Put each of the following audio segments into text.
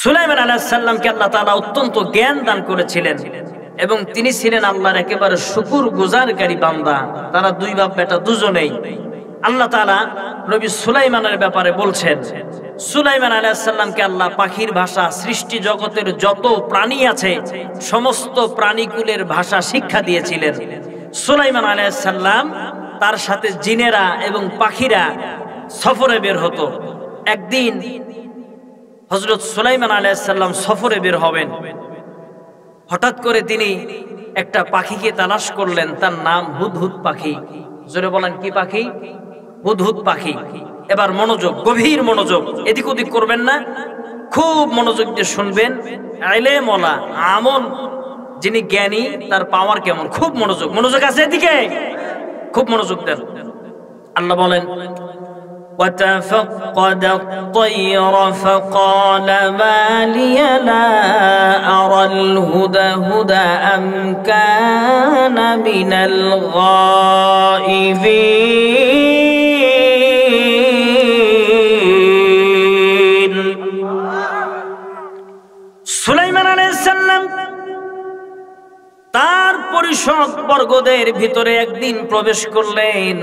সুলাইমান আলাইহিস সালামকে আল্লাহ তাআলা অত্যন্ত জ্ঞান দান করেছিলেন এবং তিনি ছিলেন আল্লাহর একেবারে শুকরগুজারকারী বান্দা। তারা দুই বাপ বেটা দুজনেই। আল্লাহ তাআলা নবী সুলাইমানের ব্যাপারে বলছেন, সুলাইমান আলাইহিস সালামকে আল্লাহ পাখির ভাষা, সৃষ্টি জগতের যত প্রাণী আছে সমস্ত প্রাণীকুলের ভাষা শিক্ষা দিয়েছিলেন। সুলাইমান আলাইহিস সালাম তার সাথে জিনেরা এবং পাখিরা সফরে বের হতো। একদিন হযরত সুলাইমান আলাইহিস সালাম সফরে বের হবেন। হঠাৎ করে তিনি একটা পাখিকে তালাশ করলেন, তার নাম হুদহুদ পাখি। জোরে বলেন, কি পাখি? হুদহুদ পাখি। এবার মনোযোগ, গভীর মনোযোগ, এদিক ওদিক করবেন না, খুব মনোযোগ দিয়ে শুনবেন। ইলম ওয়ালা আমল যিনি জ্ঞানী তার পাওয়ার কেমন, খুব মনোযোগ। মনোযোগ আছে এদিকে, খুব মনোযোগ দেন। আল্লাহ বলেন, وتفقد الطير فقال ما لي لا أرى الهدهد أم كان من الغائبين। সুলাইমান আলাইহিস সালাম তার পরিষদ বর্গদের ভিতরে একদিন প্রবেশ করলেন।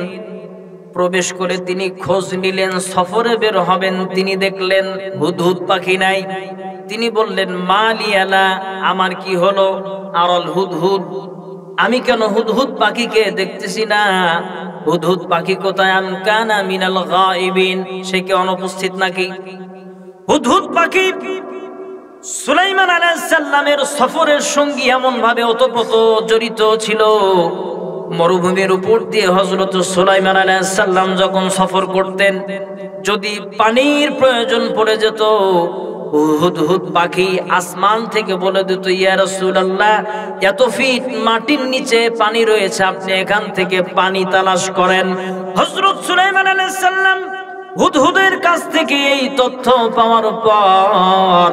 প্রবেশ করে তিনি খোঁজ নিলেন, সফরে বের হবেন। তিনি দেখলেন হুদহুদ পাখি নাই। তিনি বললেন, মালিয়ালা, আমার কি হলো? আরল হুদহুদ, আমি কেন হুদহুদ পাখিকে দেখতেছি না? হুদহুদ পাখি কোথায়? আম কানা মিনাল গায়িবিন, সে কি অনুপস্থিত নাকি? হুদহুদ পাখি সুলাইমান আলাইহিস সালামের সফরের সঙ্গী এমন ভাবে ওতপ্রোত জড়িত ছিল। মরুভূমির উপর দিয়ে হযরত সুলাইমান আলাইহিস সালাম যখন সফর করতেন, যদি পানির প্রয়োজন পড়ে যেত, হুদহুদ পাখি আসমান থেকে বলে দিত, ইয়া রাসূলুল্লাহ, এত ফিট মাটির নিচে পানি রয়েছে, আপনি এখান থেকে পানি তালাশ করেন। হযরত সুলাইমান আলাইহিস সালাম হুদহুদের কাছ থেকে এই তথ্য পাওয়ার পর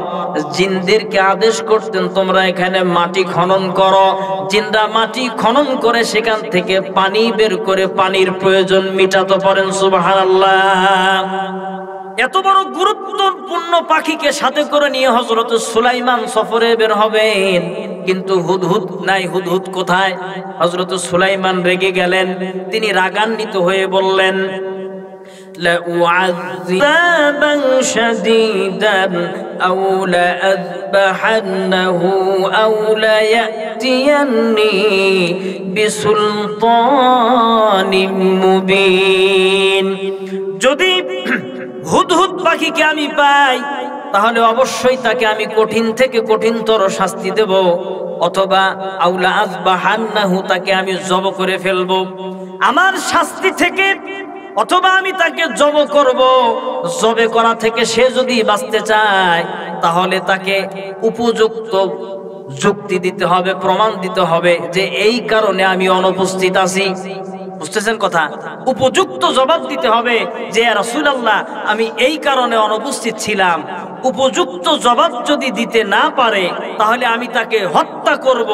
জিনদেরকে আদেশ করতেন, তোমরা এখানে মাটি খনন করো। জিনরা মাটি খনন করে সেখান থেকে পানি বের করে পানির প্রয়োজন মিটাতে পারেন। সুবহানাল্লাহ। এত বড় গুরুত্বপূর্ণ পাখিকে সাথে করে নিয়ে হযরত সুলাইমান সফরে বের হবেন, কিন্তু হুদহুদ নাই। হুদহুদ কোথায়? হযরত সুলাইমান রেগে গেলেন। তিনি রাগান্বিত হয়ে বললেন, لأعذبًا شديدًا أو لأذبحنه أو ليأتيني بسلطان مبين। যদি হুদহুদ পাখিকে আমি পাই তাহলে অবশ্যই তাকে আমি কঠিন থেকে কঠিনতর শাস্তি দেব, অথবা আউলা আযবাহান্নাহু, তাকে আমি জব করে ফেলবো আমার শাস্তি থেকে, অথবা আমি তাকে জব করব। জবে করা থেকে সে যদি বাঁচতে চায় তাহলে তাকে উপযুক্ত যুক্তি দিতে হবে, প্রমাণ দিতে হবে যে এই কারণে আমি অনুপস্থিত আছি। বুঝতেছেন কথা? উপযুক্ত জবাব দিতে হবে যে ইয়া রাসূলুল্লাহ, আমি এই কারণে অনুপস্থিত ছিলাম। উপযুক্ত জবাব যদি দিতে না পারে তাহলে আমি তাকে হত্যা করব,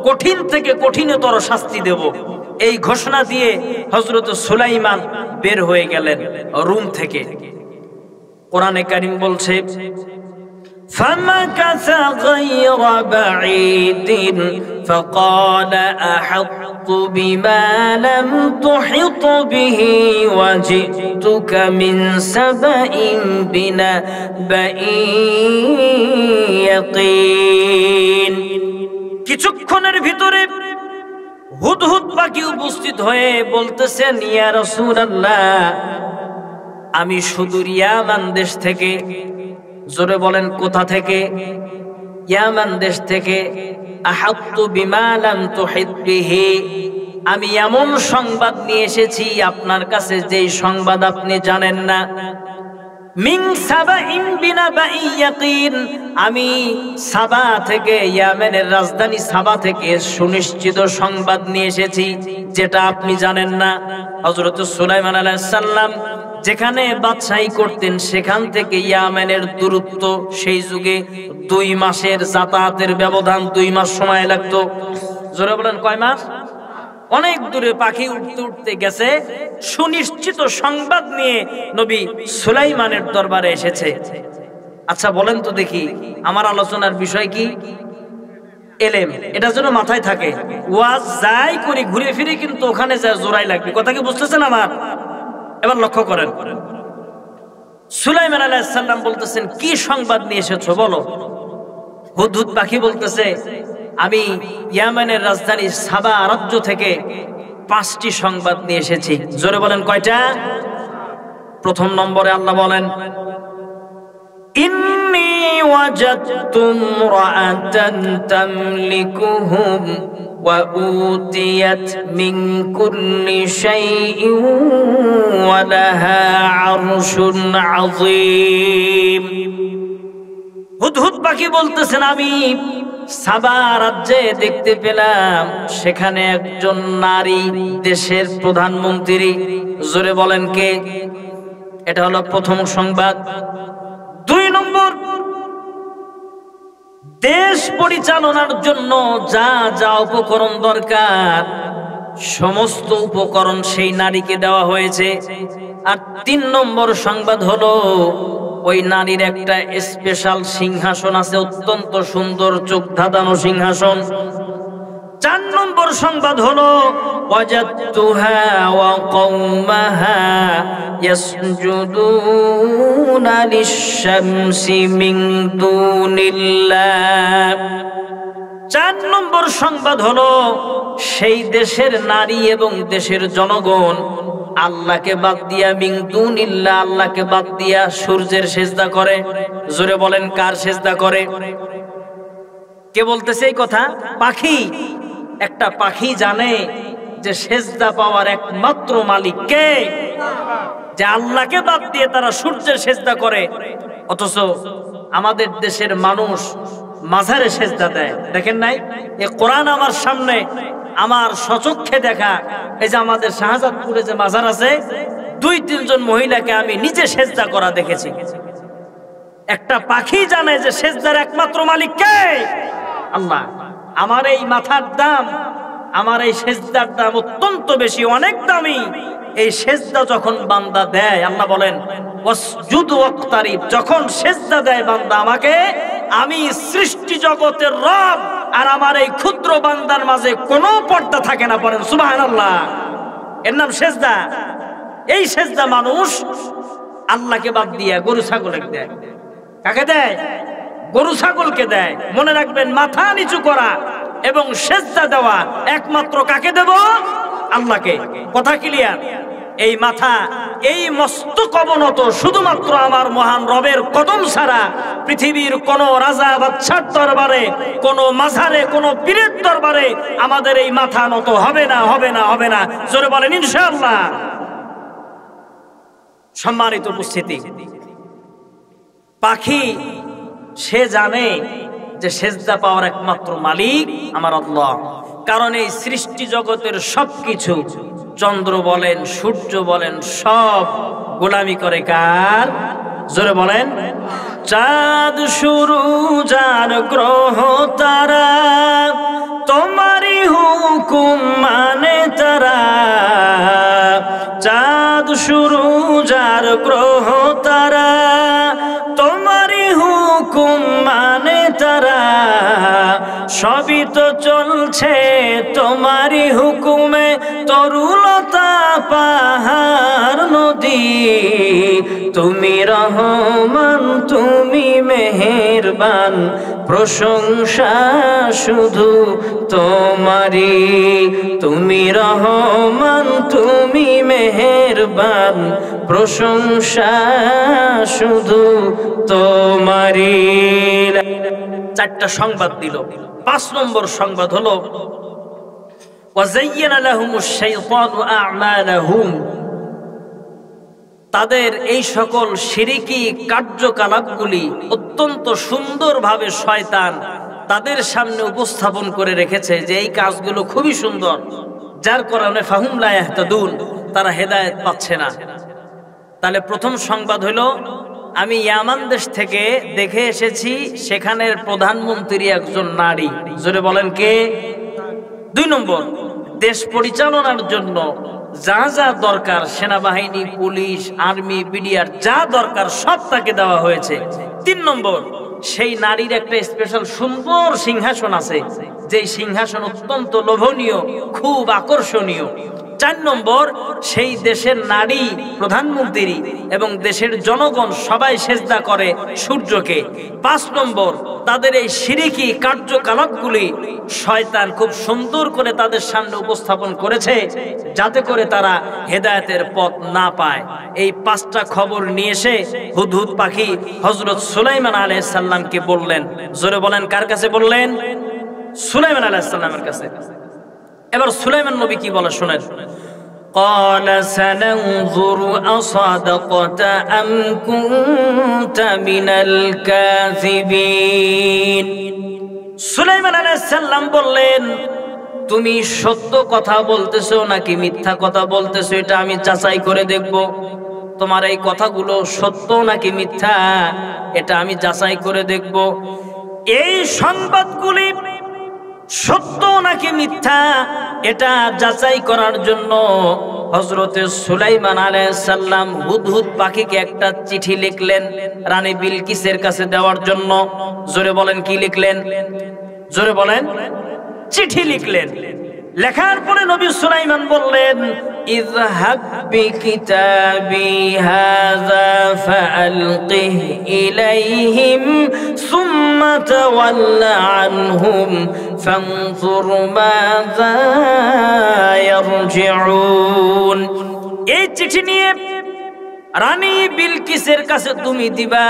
কঠিন থেকে কঠিনতর শাস্তি দেব। এই ঘোষণা দিয়ে হযরত সুলাইমান বের হয়ে গেলেন রুম থেকে। কোরআনে কারীম বলছে, فَمَكَثَ غَيْرَ بَعِيدٍ فَقَالَ أَحَطتُ بِمَا لَمْ تُحِطْ بِهِ وَجِئْتُكَ مِنْ سَبَإٍ بِنَبَإٍ يَقِينٍ। কিছুক্ষণের ভিতরে হুদহুদ পাখি উপস্থিত হয়ে বলতেছেন, ইয়া রাসূলুল্লাহ, আমি সুদূর ইয়ামান দেশ থেকে। জোরে বলেন, কোথা থেকে? ইয়ামান দেশ থেকে। আহাত্তু বিমা লাম তুহিত বিহি, আমি এমন সংবাদ নিয়ে এসেছি আপনার কাছে যেই সংবাদ আপনি জানেন না। মিন সাবাইন বিনাবাই ইয়াকিন, আমি সাবা থেকে, ইয়ামেনের রাজধানী সাবা থেকে সুনিশ্চিত সংবাদ নিয়ে এসেছি যেটা আপনি জানেন না। হযরত সুলাইমান আলাইহিস সালাম যেখানে বাদশাহী করতেন সেখান থেকে ইয়ামেনের দূরত্ব সেই যুগে 2 মাসের যাতায়াতের ব্যবধান, 2 মাস সময় লাগতো। জোরে বলেন, কয় মাস? অনেক দূরে পাখি উঠতে উঠতে গেছে, সুনিশ্চিত সংবাদ নিয়ে নবী সুলাইমানের দরবারে এসেছে। আচ্ছা বলেন তো দেখি, আমার আলোচনার বিষয় কি? এলেম। এটা যেন মাথায় থাকে। ওয়াজ যাই করি ঘুরে ফিরে কিন্তু ওখানে যা জোড়াই লাগবে। কথা কি বুঝতেছেন আমার? এবার লক্ষ্য করেন, সুলাইমান আলাইহিস সালাম বলতেছেন, কি সংবাদ নিয়ে এসেছো বলো। হুদহুদ পাখি বলতেছে, আমি ইয়ামানের রাজধানী সাবা রাজ্য থেকে 5টি সংবাদ নিয়ে এসেছি। জোরে বলেন কয়টা? প্রথম নম্বরে আল্লাহ বলেন, ইন্নী ওয়াজাদতু ইমরাআতান তামলিকুহুম ওয়া উতিয়াত মিন কুল্লি শাইইন ওয়া লাহা আরশুন আযীম। হুদহুদ পাখি বলতেছেন, আমি সাবা রাজ্যে দেখতে পেলাম সেখানে একজন নারী দেশের প্রধানমন্ত্রী। জোরে বলেন কে? এটা হলো প্রথম সংবাদ। 2 নম্বর, দেশ পরিচালনার জন্য যা যা উপকরণ দরকার সমস্ত উপকরণ সেই নারীকে দেওয়া হয়েছে। আর 3 নম্বর সংবাদ হলো, ওই নারীর একটা স্পেশাল সিংহাসন আছে, অত্যন্ত সুন্দর চোখ ধাঁধানো সিংহাসন। 4 নম্বর সংবাদ হলো, ওয়াজাদতুহা ওয়া কওমাহা ইয়াসজুদুনা লিশ-শামসি মিন দুনিল্লাহ। 4 নম্বর সংবাদ হলো, সেই দেশের নারী এবং দেশের জনগণ আল্লাহকে বাদ দিয়া মিন দুনিল্লাহ, আল্লাহকে বাদ দিয়া সূর্যের সেজদা করে। জোরে বলেন কার সেজদা করে? কে বলতেছে এই কথা? পাখি। একটা পাখি জানে যে সেজদা পাওয়ার একমাত্র মালিক কে? যে আল্লাহকে বাদ দিয়ে তারা সূর্যের সেজদা করে। অথচ আমাদের দেশের মানুষ মাজারে সেজদা দেয়। দেখেন নাই? এই কোরআন আমার সামনে, আমার সচক্ষে দেখা। এই যে আমাদের শাহজাদপুরে যে মাজার আছে, 2-3 জন মহিলাকে আমি নিজে সেজদা করা দেখেছি। একটা পাখি জানে যে সেজদার একমাত্র মালিক কে? আল্লাহ। আমার এই মাথার দাম, আমার এই সেজদার দাম অত্যন্ত বেশি, অনেক দামি। এই সেজদা যখন বান্দা দেয়, আল্লাহ বলেন ওয়াসজুদ ওয়াক্তারিব, যখন সেজদা দেয় বান্দা আমাকে, আমি সৃষ্টি জগতের রব, আর আমার এই ক্ষুদ্র বান্দার মাঝে কোনো পর্দা থাকে না। পড়েন সুবহানাল্লাহ। এর নাম সেজদা। এই সেজদা মানুষ আল্লাহকে বাদ দিয়ে গরু ছাগলকে দেয়। কাকে দেয়? গরু ছাগলকে দেয়। মনে রাখবেন, মাথা নিচু করা এবং সেজদা দেওয়া একমাত্র কাকে দেব? আল্লাহকে। কথা ক্লিয়ার? এই মাথা, এই মস্তক অবনত শুধুমাত্র আমার মহান রবের কদম ছাড়া পৃথিবীর কোন রাজা বাদশার দরবারে, কোন মাঝারে, কোন পীরের দরবারে আমাদের এই মাথা নত হবে না, হবে না, হবে না। জোরে বলেন ইনশাআল্লাহ। সম্মানিত উপস্থিতি, পাখি সে জানে যে সেজদা পাওয়ার একমাত্র মালিক আমার আল্লাহ। কারণ এই সৃষ্টি জগতের সবকিছু, চন্দ্র বলেন, সূর্য বলেন, সব গোলামি করে কার? জোরে বলেন। চাঁদ সূরজ আর গ্রহ তারা তোমারই হুকুম মানে তারা। চাঁদ সূরজ আর গ্রহ তারা তোমারই হুকুম মানে তারা। সবই তো চলছে তোমারই হুকুমে, তরুলতা পাহাড় নদী। তুমি রহমান, তুমি মেহেরবান, প্রশংসা শুধু তোমারই। তুমি রহমান, তুমি মেহেরবান, প্রশংসা শুধু তোমারই। 4টা সংবাদ দিল। 5 নম্বর সংবাদ হলো, ওয়াযায়্যানা লাহুমুশ শাইতানু আ'মালাহুম, তাদের এই সকল শিরকি কার্যকলাপগুলি অত্যন্ত সুন্দরভাবে শয়তান তাদের সামনে উপস্থাপন করে রেখেছে যে এই কাজগুলো খুবই সুন্দর, যার কারণে ফাহুম লা ইয়াহতাদুন, তারা হেদায়েত পাচ্ছে না। তাহলে প্রথম সংবাদ হলো, আমি ইয়ামান দেশ থেকে দেখে এসেছি সেখানের প্রধানমন্ত্রী একজন নারী। জোরে বলেন কে? 2 নম্বর, দেশ পরিচালনার জন্য যা যা দরকার, সেনাবাহিনী, পুলিশ, আর্মি, বিডিআর যা দরকার সব তাকে দেওয়া হয়েছে। 3 নম্বর, সেই নারীর একটা স্পেশাল সুন্দর সিংহাসন আছে, যে সিংহাসন অত্যন্ত লোভনীয়, খুব আকর্ষণীয়। 4 নম্বর, সেই দেশের নারী প্রধানমন্ত্রী এবং দেশের জনগণ সবাই সেজদা করে সূর্যকে। 5 নম্বর, তাদের এই শিরকি কার্যকলাপগুলি শয়তান খুব সুন্দর করে তাদের সামনে উপস্থাপন করেছে, যাতে করে তারা হেদায়েতের পথ না পায়। এই 5টা খবর নিয়ে এসে হুদহুদ পাখি হযরত সুলাইমান আলাইহিস সালামকে বললেন। জোরে বলেন, কার কাছে বললেন? সুলাইমান আলাইহিস সালামের কাছে। এবার সুলাইমান নবী কি বলে শুনেন। قال سننظر أصدقت أم كنت من الكاذبين। সুলাইমান আলাইহিস সালাম বললেন, তুমি সত্য কথা বলতেছো নাকি মিথ্যা কথা বলতেছো, এটা আমি যাচাই করে দেখব। তোমার এই কথাগুলো সত্য নাকি মিথ্যা, এটা আমি যাচাই করে দেখব। এই সংবাদগুলি সত্য নাকি মিথ্যা, এটা যাচাই করার জন্য হযরতে সুলাইমান আলাইহিস সালাম হুদহুদ পাখিকে একটা চিঠি লিখলেন রানী বিলকিসের কাছে দেওয়ার জন্য। জোরে বলেন, কি লিখলেন? জোরে বলেন। চিঠি লিখলেন। লেখার পরে নবী সুলাইমান বললেন, ইযহাব বিকিতাবি হাযা ফাআলকিহ ইলাইহিম সুম্মা তাওয়াল্লা আনহুম ফানজুর মাযা ইয়ারজিউন। এই চিঠি নিয়ে রানী বিলকিসের কাছে তুমি দিবা,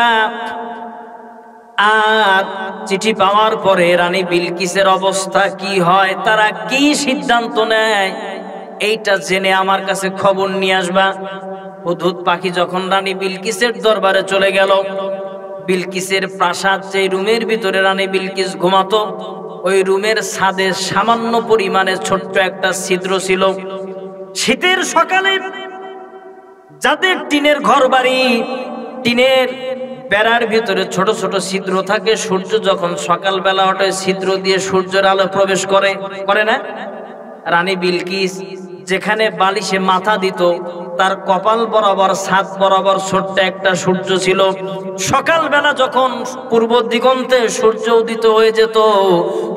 আর চিঠি পাওয়ার পরে রানী বিলকিসের অবস্থা কি হয়, তারা কি সিদ্ধান্ত নেয়, এইটা জেনে আমার কাছে খবর নিয়ে আসবা। হুদহুদ পাখি যখন রানী বিলকিসের দরবারে চলে গেল, বিলকিসের প্রাসাদ, যে রুমের ভিতরে রানী বিলকিস ঘুমাতো, ওই রুমের ছাদে সামান্য পরিমাণে ছোট্ট একটা ছিদ্র ছিল। শীতের সকালে যাদের টিনের ঘর বাড়ি, টিনের বেড়ার ভিতরে ছোট ছোট ছিদ্র থাকে, সূর্য যখন সকালবেলা ওঠে ছিদ্র দিয়ে সূর্যের আলো প্রবেশ করে না? রানী বিলকিস যেখানে বালিশে মাথা দিত, তার কপাল বরাবর, ছাদ বরাবর ছোট্ট একটা সূর্য ছিল। সকালবেলা যখন পূর্ব দিগন্তে সূর্য উদিত হয়ে যেত,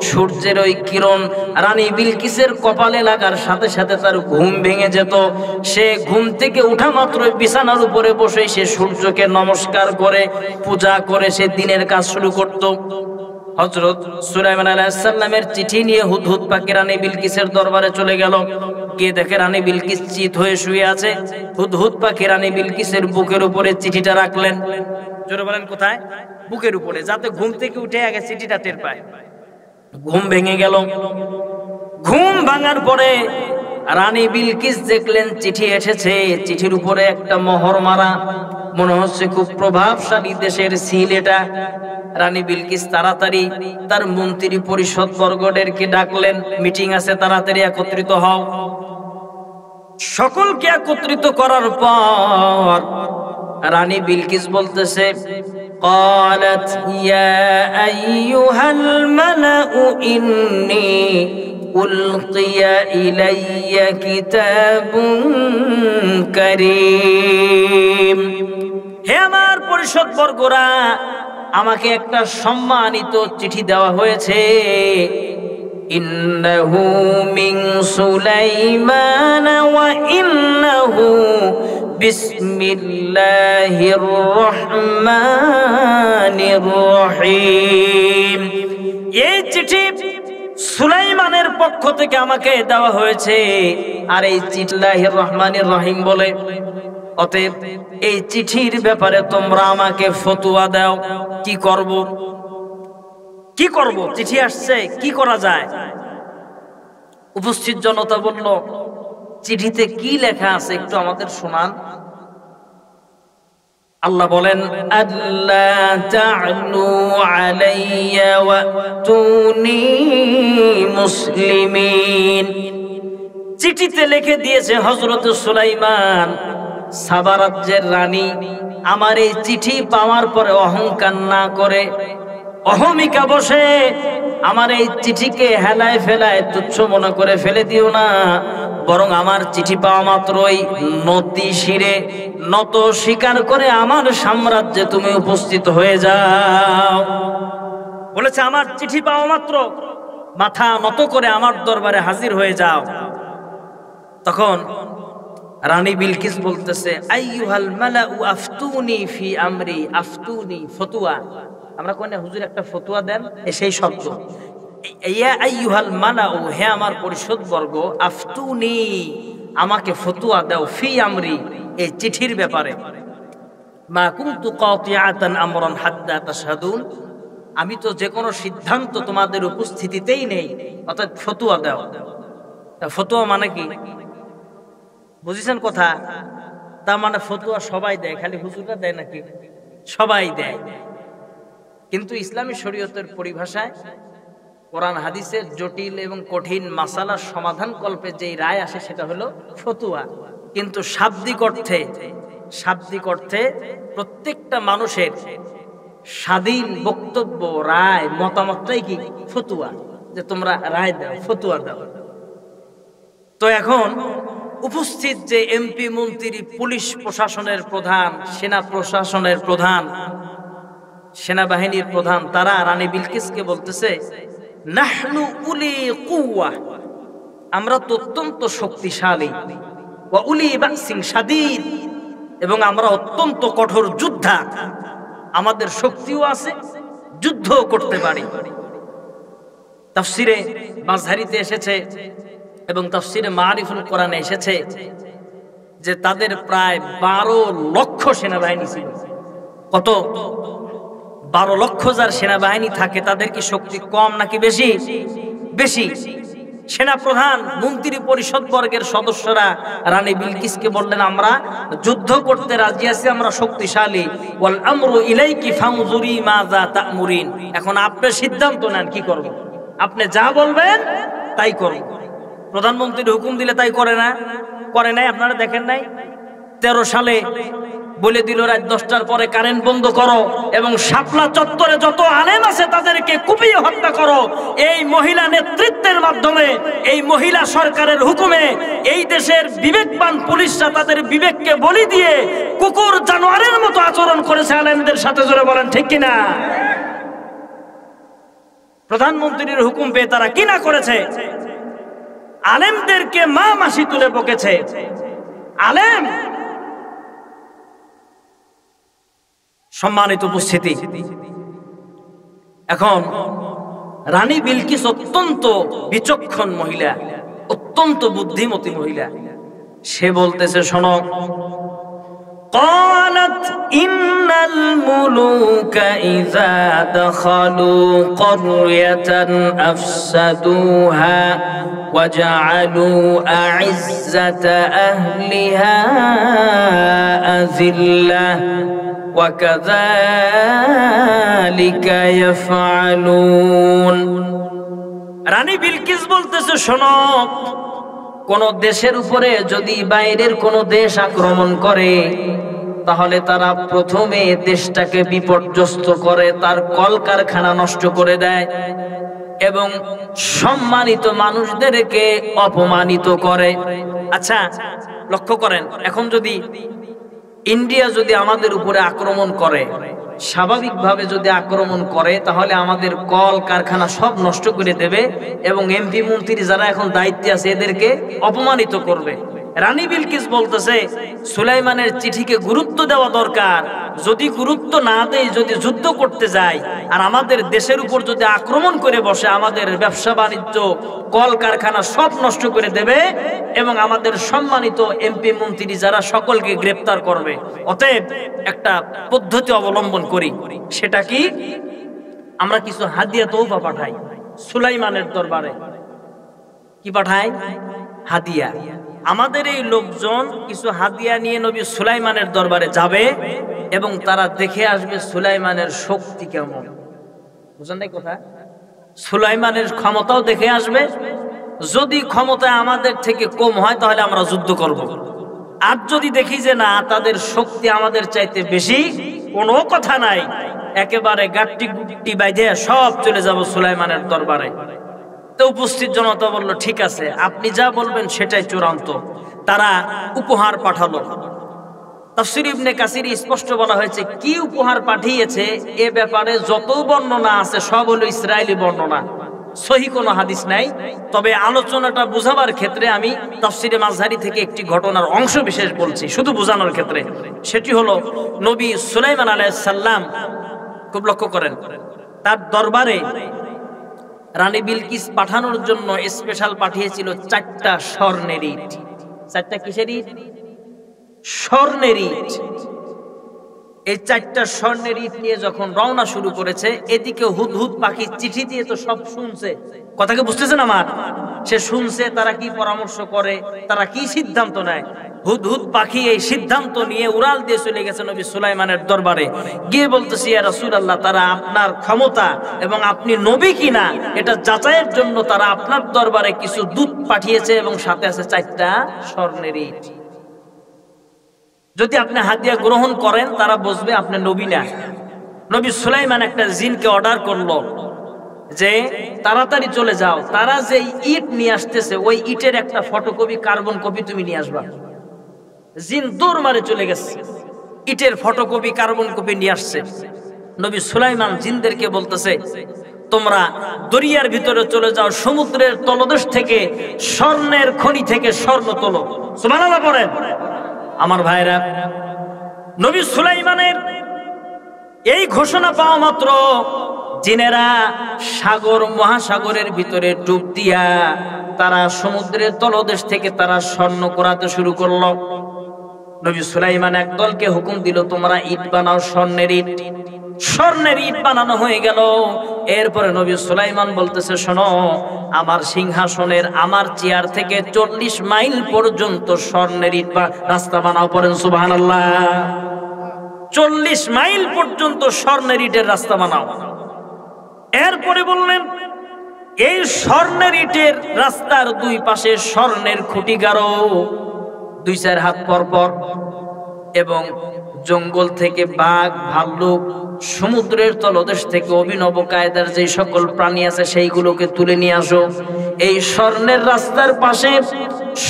সূর্যের ওই কিরণ রানী বিলকিসের কপালে লাগার সাথে সাথে তার ঘুম ভেঙে যেত। সে ঘুম থেকে উঠা মাত্র বিছানার উপরে বসে সে সূর্যকে নমস্কার করে, পূজা করে সে দিনের কাজ শুরু করত। হযরত সুলাইমান আলাইহিস সালামের চিঠি নিয়ে হুদহুদ পাখি রানী বিলকিসের দরবারে চলে গেল। গিয়ে দেখে রানী বিলকিস চিত হয়ে শুয়ে আছে। হুদহুদ পাখি রানী বিলকিসের বুকের উপরে চিঠিটা রাখলেন। জোরে বলেন, কোথায়? বুকের উপরে, যাতে ঘুম থেকে উঠে আগে চিঠিটা টের পায়। ঘুম ভেঙে গেল। ঘুম ভাঙার পরে রানী বিলকিস দেখলেন চিঠি এসেছে, চিঠির উপরে একটা মোহর মারা, মনে হচ্ছে খুব প্রভাবশালী দেশের সিল এটা। রানী বিলকিস তাড়াতাড়ি তার মন্ত্রী পরিষদ বর্গদেরকে ডাকলেন, মিটিং আছে, তাড়াতাড়ি একত্রিত হও। সকলকে একত্রিত করার পর রানী বিলকিস বলতেছে, قالت يا أيها الملأ إني ألقي إلي كتاب كريم। হে আমার পরিষদ বর্গরা, আমাকে একটা সম্মানিত চিঠি দেওয়া হয়েছে। ইন্নাহু মিন সুলাইমান ওয়া ইন্নাহু বিসমিল্লাহির রহমানির রহিম। এই চিঠি সুলাইমানের পক্ষ থেকে আমাকে দেওয়া হয়েছে, আর এই বিসমিল্লাহির রহমানির রহিম বলে। অতএব এই চিঠির ব্যাপারে তোমরা আমাকে ফতোয়া দাও, কি করব? কি করব? চিঠি আসছে, কি করা যায়? উপস্থিত জনতা বলল, চিঠিতে কি লেখা আছে একটু আমাদের শোনান। আল্লাহ বলেন, আল্লা তা'লু আলাইয়া ওয়াতুনি মুসলিমিন। চিঠিতে লিখে দিয়েছে হযরত সুলাইমান, সাবা রাজ্যের রানী, আমার এই চিঠি পাওয়ার পরে অহংকার না করে, অহমিকা বসে আমার এই চিঠিকে হেলায় ফেলায় তুচ্ছ মনে করে ফেলে দিও না, বরং আমার চিঠি পাওয়া মাত্রই নতি শিরে নত স্বীকার করে আমার সাম্রাজ্যে তুমি উপস্থিত হয়ে যাও। বলেছে আমার চিঠি পাওয়া মাত্র মাথা নত করে আমার দরবারে হাজির হয়ে যাও। তখন রানী বিলকিস বলতেছে, আইয়ুহাল মালাউ আফতুনি ফি আমরি, আফতুনি ফতোয়া। আমরা কোন হুজুর একটা ফতোয়া দেন, সেই শব্দ ইয়া আইয়ুহাল মালাউ, হে আমার পরিষদ বর্গ, আফতুনি আমাকে ফতোয়া দাও, ফি আমরি এই চিঠির ব্যাপারে। মা কুনতু কাতিআতান আমরান হাত্তা তাশহাদুন, আমি তো যে কোনো সিদ্ধান্ত তোমাদের উপস্থিতিতেই নেই, অর্থাৎ ফতোয়া দাও। ফতোয়া মানে কি বুঝেছেন কথা? তার মানে ফতোয়া সবাই দেয়, খালি হুজুররা দেয় নাকি? সবাই দেয়। কিন্তু ইসলামী শরীয়তের পরিভাষায় কোরআন হাদিসের জটিল এবং কঠিন মাসালার সমাধান কল্পে যেই রায় আসে সেটা হলো ফতোয়া। কিন্তু শাব্দিক অর্থে প্রত্যেকটা মানুষের স্বাধীন বক্তব্য, রায়, মতামতটাই কি ফতোয়া, যে তোমরা রায় দাও, ফতোয়া দাও। তো এখন উপস্থিত যে এমপি, মন্ত্রী, পুলিশ প্রশাসনের প্রধান, সেনা প্রশাসনের প্রধান, সেনাবাহিনীর প্রধান, তারা রানী বিলকিসকে বলতেছে, নাহনু উলি কুওয়া, আমরা তো অত্যন্ত শক্তিশালী, ওয়া উলি বাসিন শাদীদ, এবং আমরা অত্যন্ত কঠোর যোদ্ধা, আমাদের শক্তিও আছে, যুদ্ধও করতে পারি। তাফসিরে মাযহারিতে এসেছে এবং তাফসিরে মারিফুল কোরআনে এসেছে যে তাদের প্রায় 12 লক্ষ সেনাবাহিনী ছিল। কত? 12 লক্ষ যার সেনাবাহিনী থাকে, তাদের কি শক্তি কম নাকি বেশি? বেশি। সেনা প্রধান, মন্ত্রী পরিষদ বর্গের সদস্যরা রানী বিলকিসকে বললেন, আমরা যুদ্ধ করতে রাজি আছি, আমরা শক্তিশালী। ওয়াল আমরু ইলাইকি ফানজুরি মাযা তা'মুরিন, এখন আপনি সিদ্ধান্ত নেন কি করব, আপনি যা বলবেন তাই করব। প্রধানমন্ত্রীর হুকুম দিলে তাই করে না? করে নাই? আপনারা দেখেন নাই 13 সালে বলে দিল রাত 10টার পরে কারেন্ট বন্ধ করো এবং শাপলা চত্বরে যত আলেম আছে তাদেরকে কুপিয়ে হত্যা করো। এই মহিলা নেতৃত্বের মাধ্যমে, এই মহিলা সরকারের হুকুমে এই দেশের বিবেকবান পুলিশরা তাদের বিবেককে বলি দিয়ে কুকুর জানোয়ারের মতো আচরণ করেছে আলেমদের সাথে। জোরে বলেন ঠিক কিনা? প্রধানমন্ত্রীর হুকুম পেয়ে তারা কি না করেছে? আলেমদেরকে মা মাসি তুলে বকেছে। আলেম, সম্মানিত উপস্থিতি, এখন রানী বিলকিস অত্যন্ত বিচক্ষণ মহিলা, অত্যন্ত বুদ্ধিমতী মহিলা। সে বলতেছে, শোনো, قالت إن الملوك إذا دخلوا قرية أفسدوها وجعلوا أعزة أهلها أذلة وكذلك يفعلون। রানী বিলকিস বলতেছে, শোনো, কোন দেশের উপরে যদি বাইরের কোন দেশ আক্রমণ করে তাহলে তারা প্রথমে দেশটাকে বিপর্যস্ত করে, তার কলকারখানা নষ্ট করে দেয় এবং সম্মানিত মানুষদেরকে অপমানিত করে। আচ্ছা লক্ষ্য করেন, এখন যদি ইন্ডিয়া যদি আমাদের উপরে আক্রমণ করে, স্বাভাবিকভাবে যদি আক্রমণ করে তাহলে আমাদের কল কারখানা সব নষ্ট করে দেবে এবং এমপি মন্ত্রী যারা এখন দায়িত্বে আছে এদেরকে অপমানিত করবে। রানী বিলকিস বলতেছে, সুলাইমানের চিঠিকে গুরুত্ব দেওয়া দরকার। যদি গুরুত্ব না দেয়, যদি যুদ্ধ করতে যায় আর আমাদের দেশের উপর যদি আক্রমণ করে বসে, আমাদের ব্যবসা বাণিজ্য, কল কারখানা সব নষ্ট করে দেবে এবং আমাদের সম্মানিত এমপি মন্ত্রী যারা সকলকে গ্রেফতার করবে। অতএব একটা পদ্ধতি অবলম্বন করি, সেটা কি? আমরা কিছু হাদিয়া তওফা পাঠাই সুলাইমানের দরবারে। কি পাঠাই? হাদিয়া। আমাদের এই লোকজন কিছু হাদিয়া নিয়ে নবী সুলাইমানের দরবারে যাবে এবং তারা দেখে আসবে সুলাইমানের শক্তি কেমন। বুঝেন নাই কথা? সুলাইমানের ক্ষমতাও দেখে আসবে। যদি ক্ষমতা আমাদের থেকে কম হয় তাহলে আমরা যুদ্ধ করব, আর যদি দেখি যে না তাদের শক্তি আমাদের চাইতে বেশি, কোনো কথা নাই, একেবারে গাট্টি গুট্টি বাইধে সব চলে যাব সুলাইমানের দরবারে। তো উপস্থিত জনতা বলল, ঠিক আছে, আপনি যা বলবেন সেটাই চূড়ান্ত। তারা উপহার পাঠালো। তাফসীর ইবনে কাসির স্পষ্ট বলা হয়েছে কি উপহার পাঠিয়েছে এ ব্যাপারে যত বর্ণনা আছে সব হলো ইসরায়েলি বর্ণনা, সহি কোনো হাদিস নাই। তবে আলোচনাটা বুঝাবার ক্ষেত্রে আমি তাফসীরে মাযহারি থেকে একটি ঘটনার অংশ বিশেষ বলছি শুধু বোঝানোর ক্ষেত্রে। সেটি হলো নবী সুলাইমান আলাইহিস সালাম, খুব লক্ষ্য করেন, তার দরবারে রানী বিলকিস পাঠানোর জন্য স্পেশাল পাঠিয়েছিল 4টা স্বর্ণের ইট। 4টা কিসের ইট? স্বর্ণের ইট। এই 4টা স্বর্ণের ইট নিয়ে যখন রওনা শুরু করেছে, এদিকে হুদহুদ পাখি চিঠি দিয়ে তো সব শুনছে, কথাকে বুঝতেছেন আমার? সে শুনছে তারা কি পরামর্শ করে, তারা কি সিদ্ধান্ত নেয়। হুদহুদ পাখি এই সিদ্ধান্ত নিয়ে উড়াল দিয়ে চলে গেছে নবী সুলাইমানের দরবারে, গিয়ে বলতেছে, ইয়া রাসূলুল্লাহ, তারা আপনার ক্ষমতা এবং আপনি নবী কিনা এটা যাচাইয়ের জন্য তারা আপনার দরবারে কিছু দূত পাঠিয়েছে এবং সাথে আছে 4টা স্বর্ণের ইট। যদি আপনি হাদিয়া গ্রহণ করেন তারা বুঝবে আপনি নবী না। নবী সুলাইমান একটা জিনকে অর্ডার করলো যে তাড়াতাড়ি চলে যাও, তারা যে ইট নিয়ে আসতেছে ওই ইটের একটা ফটোকপি, কার্বন কপি তুমি নিয়ে আসবা। জিন দৌড় মারে চলে গেছে, ইটের ফটোকপি, কার্বন কপি নিয়ে আসছে। নবী সুলাইমান জিনদেরকে বলতেছে, তোমরা দরিয়ার ভিতরে চলে যাও, সমুদ্রের তলদেশ থেকে স্বর্ণের খনি থেকে স্বর্ণ তোলো। সুবহানাল্লাহ পড়েন। আমার ভাইরা, নবী সুলাইমানের এই ঘোষণা পাওয়া মাত্র জিনেরা সাগর মহাসাগরের ভিতরে ডুব দিয়া তারা সমুদ্রের তলদেশ থেকে তারা স্বর্ণ কুড়াতে শুরু করলো। নবী সুলাইমান একদলকে হুকুম দিল, তোমরা ইট বানাও, স্বর্ণের ইট। স্বর্ণের ইট বানানো হয়ে গেল। এরপরে নবী সুলাইমান বলতেছে, শোনো, আমার সিংহাসনের, আমার চেয়ার থেকে 40 মাইল পর্যন্ত স্বর্ণের ইট রাস্তা বানাও। পড়েন সুবহানাল্লাহ। 40 মাইল পর্যন্ত স্বর্ণের ইটের রাস্তা বানাও। এরপরে বললেন, এই স্বর্ণের ইটের রাস্তার 2 পাশে স্বর্ণের খুঁটি গাড়ো 2-4 হাত পর পর, এবং জঙ্গল থেকে বাঘ, ভাল্লুক, সমুদ্রের তলদেশ থেকে অভিনব কায়দার যে সকল প্রাণী আছে সেইগুলোকে তুলে নিয়ে আসো। এই স্বর্ণের রাস্তার পাশে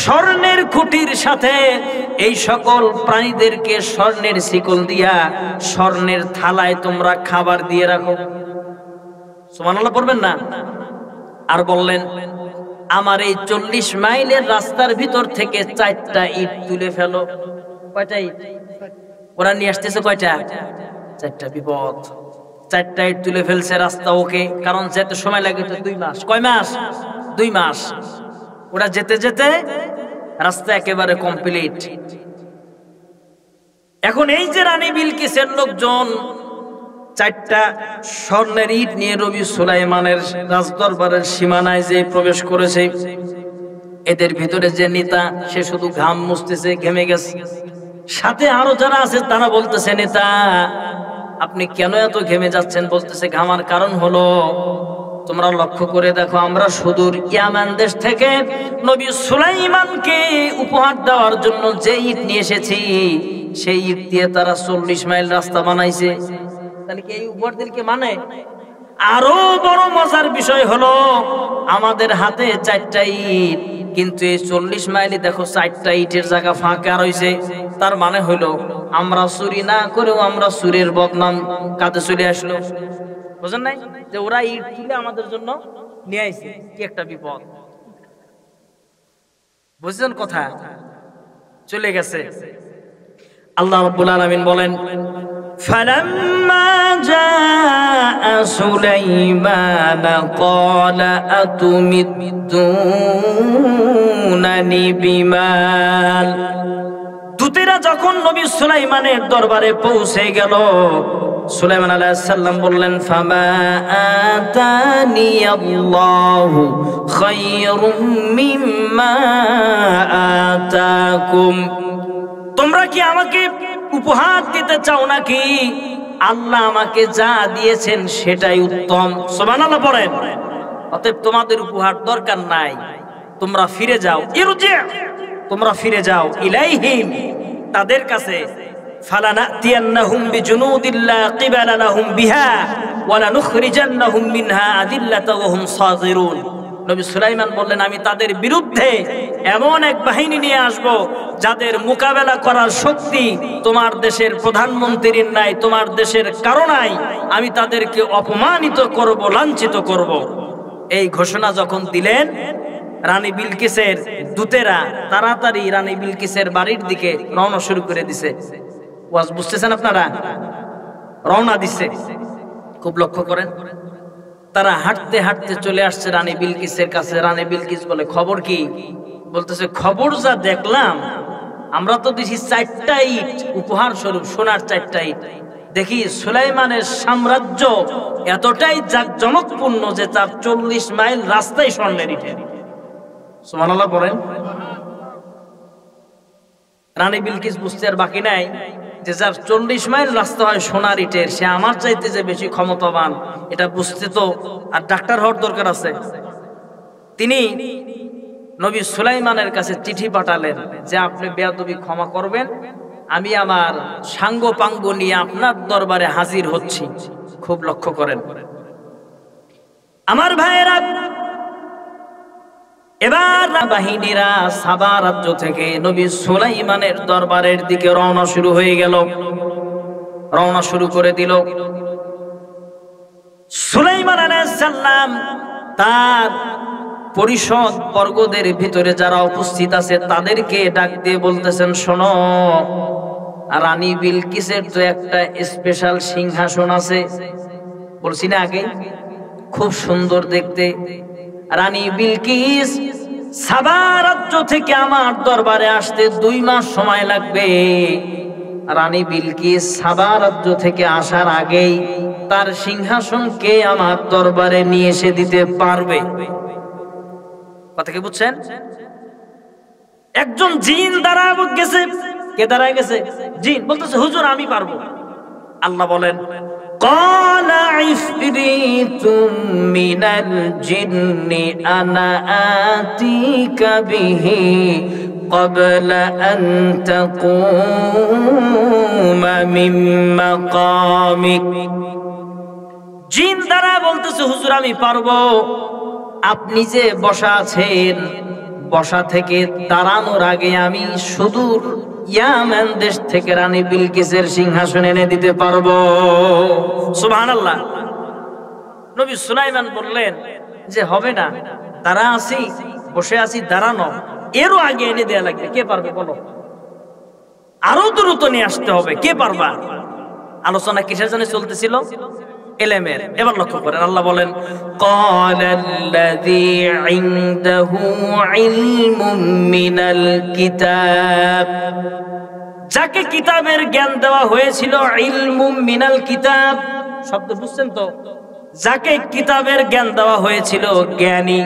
স্বর্ণের খুঁটির সাথে এই সকল প্রাণীদেরকে স্বর্ণের শিকল দিয়া স্বর্ণের থালায় তোমরা খাবার দিয়ে রাখো। সুবহানাল্লাহ পড়বেন না? আর বললেন, আমার এই 40 মাইলের রাস্তার ভিতর থেকে 4টা ইট তুলে ফেলো। কয়টা ইট ওরা নিয়ে আসতেছে? কয়টা? 4টা। বিপদ। 4টা ইট তুলে ফেলছে, রাস্তা ওকে। কারণ যেতে সময় লাগে তো 2 মাস। কয় মাস? 2 মাস। ওরা যেতে যেতে রাস্তা একেবারে কমপ্লিট। এখন এই যে রানী বিলকিসের লোকজন 4টা স্বর্ণের ইট নিয়ে নবী সুলাইমানের রাজদরবারের সীমানায় যে প্রবেশ করেছে, এদের ভিতরে যে নেতা সে শুধু ঘাম মুছতেছে, ঘেমে গেছে। সাথে আরো যারা আছে তারা বলতেছে, নেতা আপনি কেন এত ঘেমে যাচ্ছেন? বলতেছে, ঘামার কারণ হলো তোমরা লক্ষ্য করে দেখো, আমরা সুদূর ইয়ামান দেশ থেকে নবী সুলাইমানকে উপহার দেওয়ার জন্য যে ইট নিয়ে এসেছি সেই ইট দিয়ে তারা 40 মাইল রাস্তা বানাইছে। তাহলে কি এই উপহারদেরকে মানে? আরো বড় মজার বিষয় হলো আমাদের হাতে 4টা ইট, কিন্তু এই 40 মাইলে দেখো 4টা ইটের জায়গা ফাঁকা রয়েছে। তার মানে হলো আমরা চুরি না করেও আমরা চুরের বদনাম কাঁধে চলে আসলো। বুঝেন নাই যে ওরা ইট তুলে আমাদের জন্য নিয়ে আইছে? কি একটা বিপদ! বুঝছেন কথা? চলে গেছে। আল্লাহ রাব্বুল আলামিন বলেন, فَلَمَّا جَاءَ سُلَيْمَانَ قَالَ أَتُمِدُّونَنِي بِمَالٍ। দূতেরা যখন নবী সুলাইমানের দরবারে পৌঁছে গেল, সুলাইমান আলাইহিস সালাম বললেন, ফামা আতানি আল্লাহু খায়রুম মিম্মা আতাকুম। তোমরা কি আমাকে উপহার দিতে চাও নাকি? আল্লাহ আমাকে যা দিয়েছেন সেটাই উত্তম। সুবহানাল্লাহ পড়েন। অতএব তোমাদের উপহার দরকার নাই, তোমরা ফিরে যাও। ইরজি, তোমরা ফিরে যাও ইলাইহিম, তাদের কাছে। ফালানাতিয়ান্নাহুম বিজুনুদিল্লা কিবালা লাহুম বিহা ওয়া লানুখরিজান্নাহুম মিনহা আদিল্লাতা ওয়া হুম সাগিরুন। নবী সুলাইমান বললেন, আমি তাদের বিরুদ্ধে এমন এক বাহিনী নিয়ে আসব যাদের মোকাবেলা করার শক্তি তোমার দেশের প্রধানমন্ত্রীর নাই, তোমার দেশের কারো নাই। আমি তাদেরকে অপমানিত করব, লাঞ্ছিত করব। এই ঘোষণা যখন দিলেন, রানী বিলকিসের দূতেরা তাড়াতাড়ি রানী বিলকিসের বাড়ির দিকে রওনা শুরু করে দিছে। ওয়াজ বুঝতেছেন আপনারা? রওনা দিছে, খুব লক্ষ্য করেন। তারা হাঁটতে হাঁটতে চলে আসছে রানী বিলকিসের কাছে। রানী বিলকিস বলে, খবর কি? বলতেছে, খবর যা দেখলাম, আমরা তো দিছি 4টা ইট উপহার স্বরূপ, সোনার 4টা ইট। দেখি সুলাইমানের সাম্রাজ্য এতটাই জাঁকজমকপূর্ণ যে তার 40 মাইল রাস্তাই স্বর্ণের ইটের। সুবহানাল্লাহ পড়েন। রানী বিলকিস বুঝতে আর বাকি নাই যে যার 40 মাইল রাস্তা হয় সোনার ইটের, সে আমার চাইতে যে বেশি ক্ষমতাবান, এটা বুঝতে তো আর ডাক্তার হওয়ার দরকার আছে। তিনি নবী সুলাইমানের কাছে চিঠি পাঠালেন যে আপনি বেয়াদবি ক্ষমা করবেন, আমি আমার সাঙ্গ পাঙ্গ নিয়ে আপনার দরবারে হাজির হচ্ছি। খুব লক্ষ্য করেন আমার ভাইয়েরা। এবার বাহিনীরা সাবা রাজ্য থেকে নবী সুলাইমানের দরবারের দিকে রওনা শুরু হয়ে গেল, রওনা শুরু করে দিল। সুলাইমান আলাইহিস সালাম তার পরিষদ বর্গদের ভিতরে যারা উপস্থিত আছে তাদেরকে ডাক দিয়ে বলতেছেন, শোনো, রানী বিলকিসের তো একটা স্পেশাল সিংহাসন আছে, বলছি না আগে, খুব সুন্দর দেখতে। রানী বিলকিস সাবা রাজ্য থেকে আমার দরবারে আসতে 2 মাস সময় লাগবে। রানী বিলকিস সাবা রাজ্য থেকে আসার আগেই তার সিংহাসনকে আমার দরবারে নিয়ে এসে দিতে পারবে। কথা কি বুঝছেন? একজন জিন দাঁড়ায় গেছে। কে দাঁড়ায় গেছে? জিন বলতেছে, হুজুর আমি পারবো। আল্লাহ বলেন, قال عفريت من الجن أنا آتيك به قبل أن تقوم من مقامك। জিন দ্বারা বলতেছে, হুজুর আমি পারবো। আপনি যে বসা আছেন, বসা থেকে দাঁড়ানোর আগে আমি সুদূর ইয়ামান দেশ থেকে রানী বিলকিসের সিংহাসন এনে দিতে পারবো। সুবহানাল্লাহ। নবী সুলাইমান বললেন যে হবে না, দাঁড়া আছি, বসে আছি, দাঁড়ানো এরও আগে এনে দেয়া লাগবে। কে পারবে বলো? আরো দ্রুত নিয়ে আসতে হবে। কে পারবা? আলোচনা কিসের জন্য চলতেছিল? ইলমের। এবার লক্ষ্য করেন, আল্লাহ বলেন, ক্বালাল্লাযী ইনদাহু ইলমুম মিনাল কিতাব। যাকে কিতাবের জ্ঞান দেওয়া হয়েছিল, ইলমুম মিনাল কিতাব শব্দ বুঝছেন তো? যাকে কিতাবের জ্ঞান দেওয়া হয়েছিল, জ্ঞানী,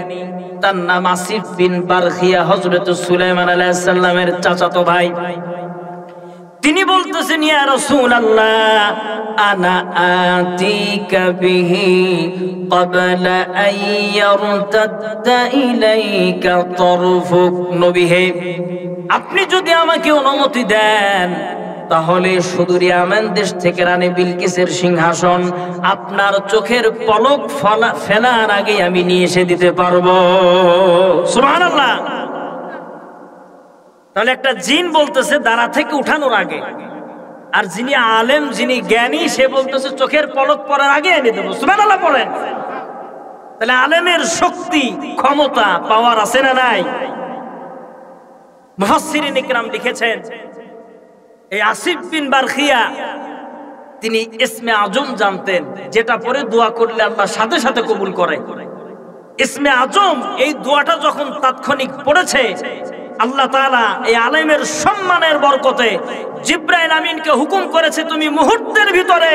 তার নাম আসিফ বিন বারখিয়া, হযরত সুলাইমান আলাইহিস সালামের চাচাতো ভাই। তিনি বলতেছেন, ইয়া রাসূলুল্লাহ আনা আতিকা বিহি ক্বাবলা আন ইয়ারতাদ্দা ইলাইকা তারফুক। নবী হে, আপনি যদি আমাকে অনুমতি দেন তাহলে সুদূর ইয়ামান দেশ থেকে রানী বিলকিসের সিংহাসন আপনার চোখের পলক ফেলার আগে আমি নিয়ে এসে দিতে পারবো। সুবহানাল্লাহ। তাহলে একটা জিন বলতেছে দাঁড়া থেকে উঠানোর আগে, আর যিনি আলেম, যিনি জ্ঞানী, সে বলতেছে চোখের পলক পড়ার আগে এনে দেবো। সুবহানাল্লাহ পড়েন। তাহলে আলেমের শক্তি, ক্ষমতা, পাওয়ার আছে না নাই? মুফাসসিরিন ইকরাম লিখেছেন, এই আসিফ বিন বারখিয়া তিনি ইসমে আজম জানতেন, যেটা পরে দোয়া করলে আল্লাহ সাথে সাথে কবুল করে। ইসমে আজম, এই দোয়াটা যখন তাৎক্ষণিক পড়েছে, আল্লাহ তাআলা এই আলেমের সম্মানের বরকতে জিবরাইল আমিনকে হুকুম করেছে, তুমি মুহূর্তের ভিতরে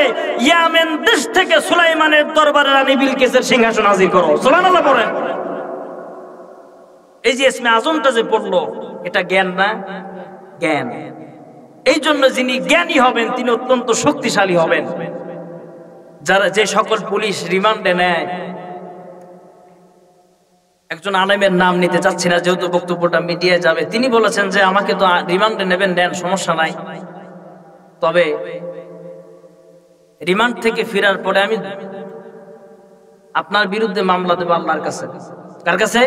ইয়ামেন দেশ থেকে সুলাইমানের দরবারে রানী বিলকিসের সিংহাসন হাজির করো। সুবহানাল্লাহ পড়েন। এই যে ইসমে আজমটা যে পড়লো, এটা জ্ঞান না? জ্ঞান। এই জন্য যিনি জ্ঞানী হবেন তিনি অত্যন্ত শক্তিশালী হবেন। যারা যে সকল পুলিশ রিমান্ডে নেয়, একজন আলেমের নাম নিতে চাচ্ছি না যেহেতু বক্তব্যটা মিডিয়ায় যাবে, তিনি বলেছেন যে আমাকে তো রিমান্ডে নেবেন, নেন, সমস্যা নাই, তবে রিমান্ড থেকে ফেরার পরে আমি আপনার বিরুদ্ধে মামলা দেব আল্লাহর কাছে। কার কাছে?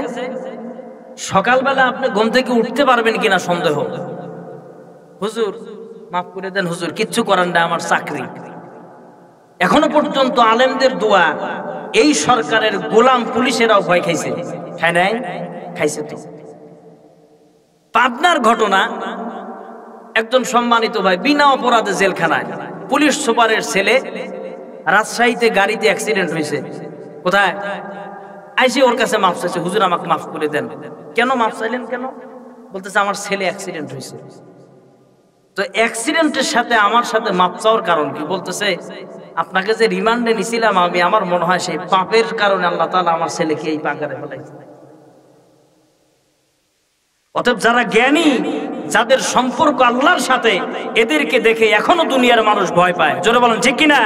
সকালবেলা আপনি ঘুম থেকে উঠতে পারবেন কিনা সন্দেহ। হুজুর মাফ করে দেন হুজুর, কিচ্ছু করার না, আমার চাকরি। এখনো পর্যন্ত আলেমদের দোয়া এই সরকারের গোলাম পুলিশেরাও ভয় খাইছে, খায় নাই? খাইছে। তো পাবনার ঘটনা, একজন সম্মানিত ভাই বিনা অপরাধে জেলখানায়, পুলিশ সুপারের ছেলে রাজশাহীতে গাড়িতে অ্যাক্সিডেন্ট হয়েছে। কোথায়? আইসি ওর কাছে মাফ চাইছে, হুজুর আমাকে মাফ করে দেন। কেন মাফ চাইলেন? কেন? বলতেছে আমার ছেলে অ্যাক্সিডেন্ট হয়েছে। তো অ্যাক্সিডেন্টের সাথে আমার সাথে মাপ চাওয়ার কারণ কি? বলতেছে আপনাকে যে রিমান্ডে নিছিলাম আমি, আমার মনে হয় সেই পাপের কারণে আল্লাহ তাআলা আমার ছেলেকে এই পাকারে ফেলাইছে। অতএব যারা জ্ঞানী, যাদের সম্পর্ক আল্লাহর সাথে, এদেরকে দেখে এখনো দুনিয়ার মানুষ ভয় পায়। জোরে বলেন ঠিক কিনা?